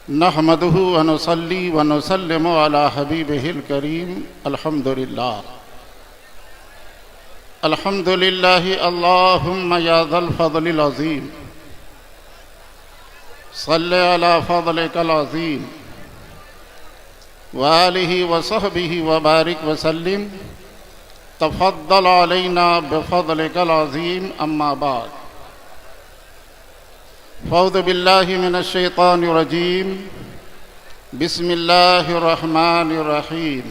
नहमदुहु व नुसल्ली व नुसल्लिमु अला हबीबिहिल करीम। अल्हम्दुलिल्लाह अल्हम्दुलिल्लाहि अल्लाहुम्मा या ज़ल फ़ज़लिल अज़ीम सल्लि अला फ़ज़लिकल अज़ीम व आलिहि व सहबिहि व बारिक व सल्लिम तफ़द्दल अलैना बिफ़ज़लिकल अज़ीम। अम्मा बाद फ़अऊज़ु बिल्लाहि मिनश शैतानिर रजीम। बिस्मिल्लाहिर रहमानिर रहीम।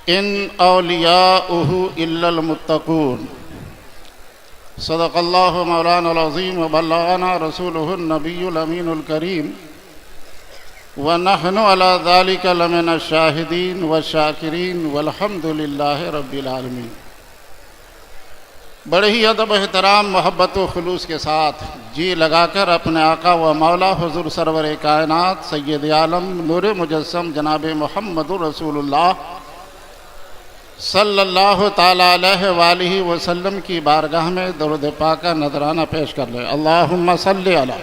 इन औलियाउहु इल्लल मुत्तक़ून। सदक़ल्लाहु मौलानाल अज़ीम व बल्लगना रसूलुहुन नबियुल अमीनुल करीम व नहनु अला ज़ालिका लमिनश शाहिदीन व शाकिरीन वल्हम्दुलिल्लाहि रब्बिल आलमीन। बड़े ही अदब एहतराम मोहब्बत व खुलूस के साथ जी लगाकर अपने आका व मौला हुज़ूर सरवर कायनात सैयद आलम नूर मुजस्सम जनाब मुहम्मदुर रसूलुल्लाह सल्लल्लाहु ताला अलैहि वसल्लम की बारगाह में दरूद पाक नजराना पेश कर ले। अल्लाहुम्मा सल्लि अला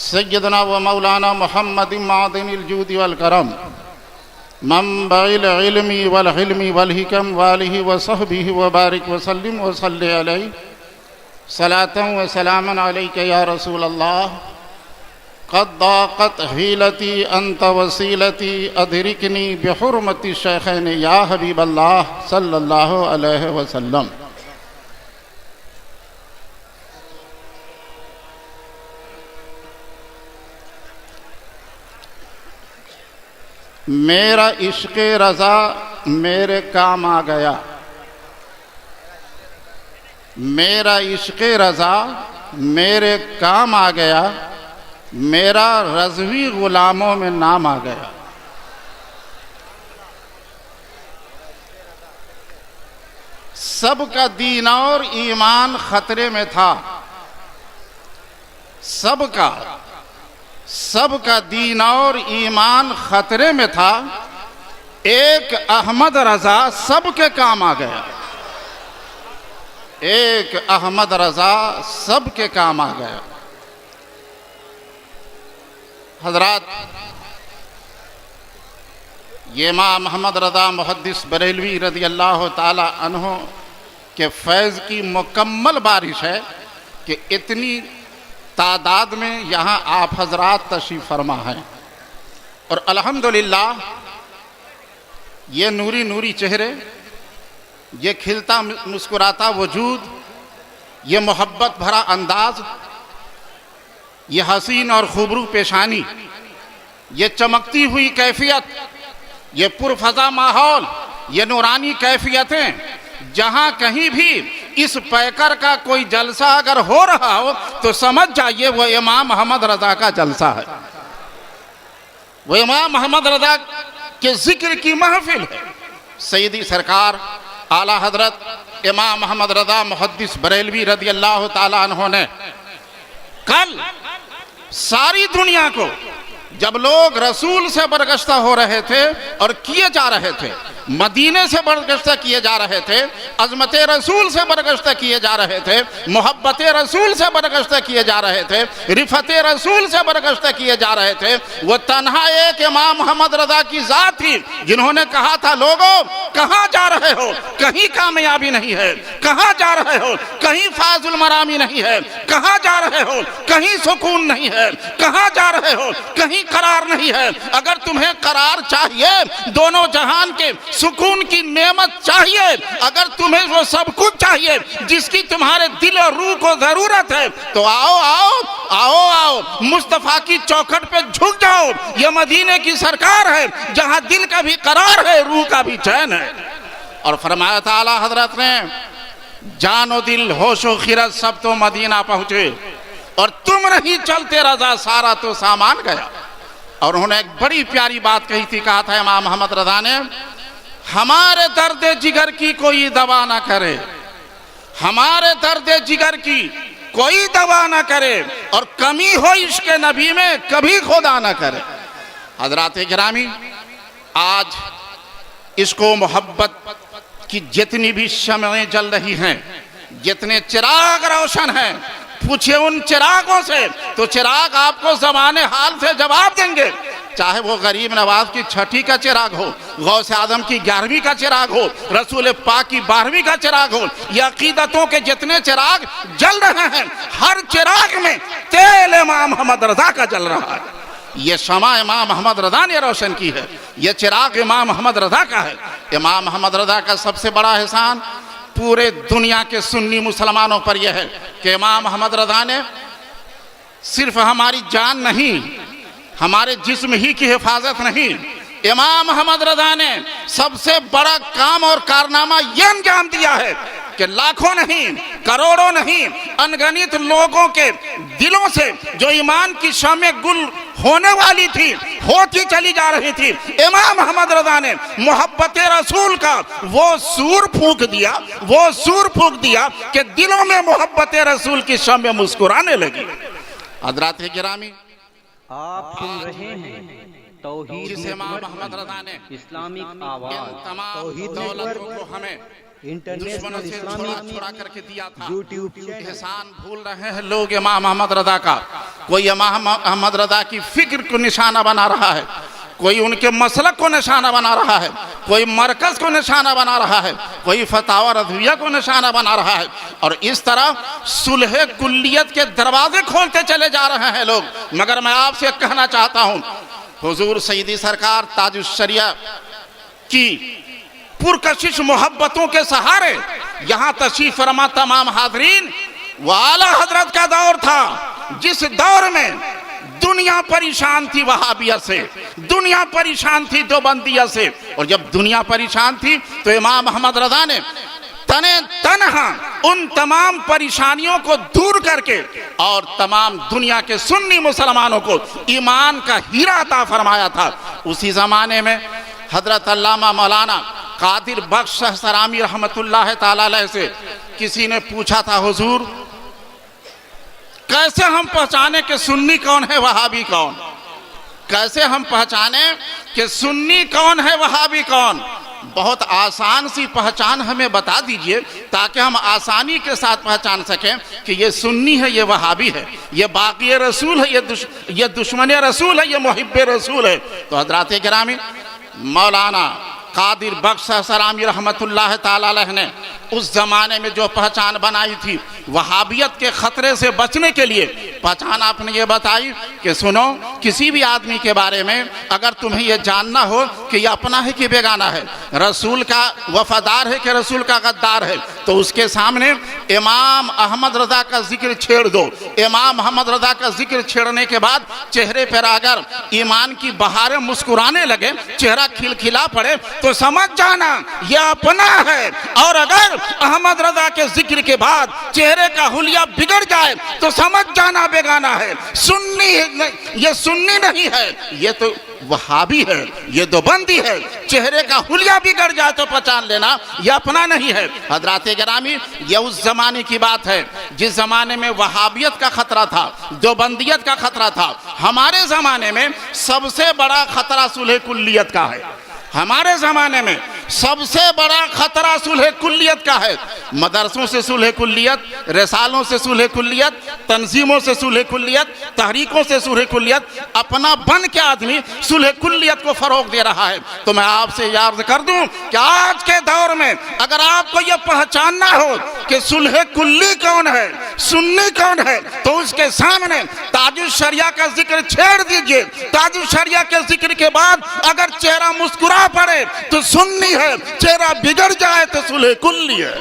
सय्यदना व मौलाना मुहम्मदिन मादिनिल जूदि वल करम मंबइल इल्मी वल हिल्मी वल हिकम वालिहि व सहबिहि व बारिक व सल्लिम व सल्लि अलैहि सलातन व सलामन अलैका या रसूल अल्लाह। क़द दाक़त हीलती अंत वसीलती अदरिकनी बिहुर्मति शैख़ैन या हबीब अल्लाह सल्लल्लाहु अलैहि वसल्लम। मेरा इश्क़ रज़ा मेरे काम आ गया। मेरा इश्क़ रज़ा मेरे काम आ गया। मेरा रज़वी ग़ुलामों में नाम आ गया। सबका दीन और ईमान खतरे में था। सबका दीन और ईमान खतरे में था। एक अहमद रज़ा सबके काम आ गया। एक अहमद रज़ा सबके काम आ गया। हज़रात, ये इमाम मोहम्मद रज़ा मुहद्दिस बरेलवी रज़ी अल्लाह ताला अन्हो के फैज़ की मुकम्मल बारिश है कि इतनी तादाद में यहाँ आप हजरात तशरीफ़ फरमा हैं। और अल्हम्दुलिल्लाह ये नूरी नूरी चेहरे, ये खिलता मुस्कुराता वजूद, ये मोहब्बत भरा अंदाज, ये हसीन और खूबरू पेशानी, ये चमकती हुई कैफियत, ये पुरफज़ा माहौल, ये नूरानी कैफियतें, जहाँ कहीं भी इस पैकर का कोई जलसा अगर हो रहा हो तो समझ जाइए वो इमाम मोहम्मद रज़ा का जलसा है। वो इमाम मोहम्मद रज़ा के जिक्र की महफिल है। सैयदी सरकार आला हजरत इमाम मोहम्मद रज़ा मुहद्दिस बरेलवी रज़ी अल्लाह ताला अन्हो ने कल सारी दुनिया को, जब लोग रसूल से बरगश्ता हो रहे थे और किए जा रहे थे, मदीने से बरगश्ता किए जा रहे थे, अज़मत रसूल से बरगश्ता किए जा रहे थे, मोहब्बत रसूल से बरगश्ता किए जा रहे थे, रिफ़त रसूल से बरगश्ता किए जा रहे थे, वो तन्हा एक इमाम मोहम्मद रज़ा की ज़ात थी जिन्होंने कहा था, लोगों कहाँ जा रहे हो, कहीं कामयाबी नहीं है। कहाँ जा रहे हो, कहीं फाजुल मरामी नहीं है। कहाँ जा रहे हो, कहीं सुकून नहीं है। कहाँ जा रहे हो, कहीं करार नहीं है। अगर तुम्हें करार चाहिए, दोनों जहान के सुकून की नेमत चाहिए, अगर तुम्हें वो सब कुछ चाहिए जिसकी तुम्हारे दिल और रूह को जरूरत है, तो आओ आओ आओ आओ मुस्तफ़ा की चौखट पे झुक जाओ। ये मदीने की सरकार है जहां दिल का भी करार है, रूह का भी चैन है। और फरमाया था आला हजरत ने, जानो दिल होशो खिरत सब तो मदीना पहुंचे और तुम नहीं चलते रज़ा सारा तो सामान गया। और उन्होंने एक बड़ी प्यारी बात कही थी, कहा था इमाम मोहम्मद रज़ा ने, हमारे दर्द जिगर की कोई दवा ना करे, हमारे दर्द जिगर की कोई दवा ना करे, और कमी हो इश्क़ नबी में कभी खुदा ना करे। हज़रात गिरामी, आज इसको मोहब्बत की जितनी भी शमएं जल रही हैं, जितने चिराग रोशन हैं, पूछिए उन चिरागों से, तो चिराग आपको ज़माने हाल से जवाब देंगे। चाहे वो गरीब नवाज की छठी का चिराग हो, गौसे आदम की 11वीं का चिराग हो, रसूल पाक की 12वीं का चिराग हो, या अकीदतों के जितने चिराग जल रहे हैं, हर चिराग में तेल इमाम मोहम्मद रजा का जल रहा है। ये शमा इमाम मोहम्मद रजा ने रोशन की है, ये चिराग इमाम मोहम्मद रजा का है। इमाम मोहम्मद रजा का सबसे बड़ा एहसान पूरे दुनिया के सुन्नी मुसलमानों पर यह है कि इमाम मोहम्मद रजा ने सिर्फ हमारी जान नहीं, हमारे जिस्म ही की हिफाजत नहीं, इमाम मोहम्मद रजा ने सबसे बड़ा काम और कारनामा यह अंजाम दिया है कि लाखों नहीं, करोड़ों नहीं, अनगिनत लोगों के दिलों से जो ईमान की शम्ए गुल होने वाली थी, होती चली जा रही थी, इमाम मोहम्मद रजा ने मोहब्बत रसूल का वो सूर फूंक दिया, वो सूर फूंक दिया कि दिलों में मोहब्बत रसूल की शम्ए मुस्कुराने लगी। हज़रात गिरामी, आप सुन रहे हैं तौहीद जिस इमाम मोहम्मद रजा ने इस्लामिक आवाज तमाम दौलतों को हमें दुश्मनों से छुड़ा करके दिया था। एहसान भूल रहे हैं लोग इमाम मोहम्मद रजा का। कोई इमाम मोहम्मद रजा की फिक्र को निशाना बना रहा है, कोई उनके मसलक को निशाना बना रहा है, कोई मरकज को निशाना बना रहा है, कोई फतावा रज़विया को निशाना बना रहा है, और इस तरह सुलह कुल्लियत के दरवाजे खोलते चले जा रहे हैं लोग। मगर मैं आपसे कहना चाहता हूँ, हुजूर सईदी सरकार ताजुश शरिया की पुरकशिश मोहब्बतों के सहारे यहाँ तशरीफ फरमा तमाम हाजरीन, वो आला हजरत का दौर था जिस दौर में दुनिया परेशान थी वहाबियत से, दुनिया परेशान थी देवबंदियत से, और जब दुनिया परेशान थी तो इमाम मोहम्मद रजा ने तने तनहा उन तमाम परेशानियों को दूर करके और तमाम दुनिया के सुन्नी मुसलमानों को ईमान का हीरा अता फरमाया था। उसी जमाने में हजरत अल्लामा मौलाना कादिर बख्श सरामी रहमतुल्लाह ताला अलैह से किसी ने पूछा था, हुजूर कैसे हम पहचाने कि सुन्नी कौन है वहाबी कौन, कैसे हम पहचाने कि सुन्नी कौन है वहाबी कौन? बहुत आसान सी पहचान हमें बता दीजिए ताकि हम आसानी के साथ पहचान सकें कि ये सुन्नी है, ये वहाबी है, ये बाक़ी रसूल है, ये दुश्मन रसूल है, ये मुहिब्ब रसूल है। तो हज़रात गिरामी, मौलाना कादिर बख्श सरामी रहमतुल्लाह ताला अलैह ने उस ज़माने में जो पहचान बनाई थी वहाबियत के ख़तरे से बचने के लिए, पहचान आपने ये बताई कि सुनो, किसी भी आदमी के बारे में अगर तुम्हें ये जानना हो कि ये अपना है कि बेगाना है, रसूल का वफादार है कि रसूल का गद्दार है, तो उसके सामने इमाम अहमद रजा का जिक्र छेड़ दो। इमाम अहमद रजा का जिक्र छेड़ने के बाद चेहरे पर अगर ईमान की बहारें मुस्कुराने लगे, चेहरा खिलखिला पड़े, तो समझ जाना यह अपना है। और अगर अहमद रजा के जिक्र के बाद चेहरे का हुलिया बिगड़ जाए तो समझ जाना बेगाना है। सुन्नी ये सुन्नी नहीं है, ये तो वहाबी है, ये देवबंदी है। चेहरे का हुलिया बिगड़ जाए तो पहचान लेना ये अपना नहीं है। हज़रात गिरामी, ये उस जमाने की बात है जिस जमाने में वहाबियत का खतरा था, देवबंदियत का खतरा था। हमारे जमाने में सबसे बड़ा खतरा सुलह कुल्लियत का है। हमारे ज़माने में सबसे बड़ा खतरा सुलह कुल्लियत का है। मदरसों से सुलह कुल्लियत, रिसालों से सुलह कुल्लियत, तंजीमों से सुलह कुल्लियत, तहरीकों से सुलह कुल्लियत, अपना बन के आदमी सुलह कुल्लियत को फ़रोग दे रहा है। तो मैं आपसे याद कर दूं कि आज के दौर में अगर आपको यह पहचानना हो कि सुलह कुल्ली कौन है, सुन्नी कौन है, तो उसके सामने ताजुश शरिया का जिक्र छेड़ दीजिए। ताजुश शरिया के जिक्र के बाद अगर चेहरा मुस्कुरा पड़े तो सुन्नी है, चेहरा बिगड़ जाए तो सुलह कुल्ली है।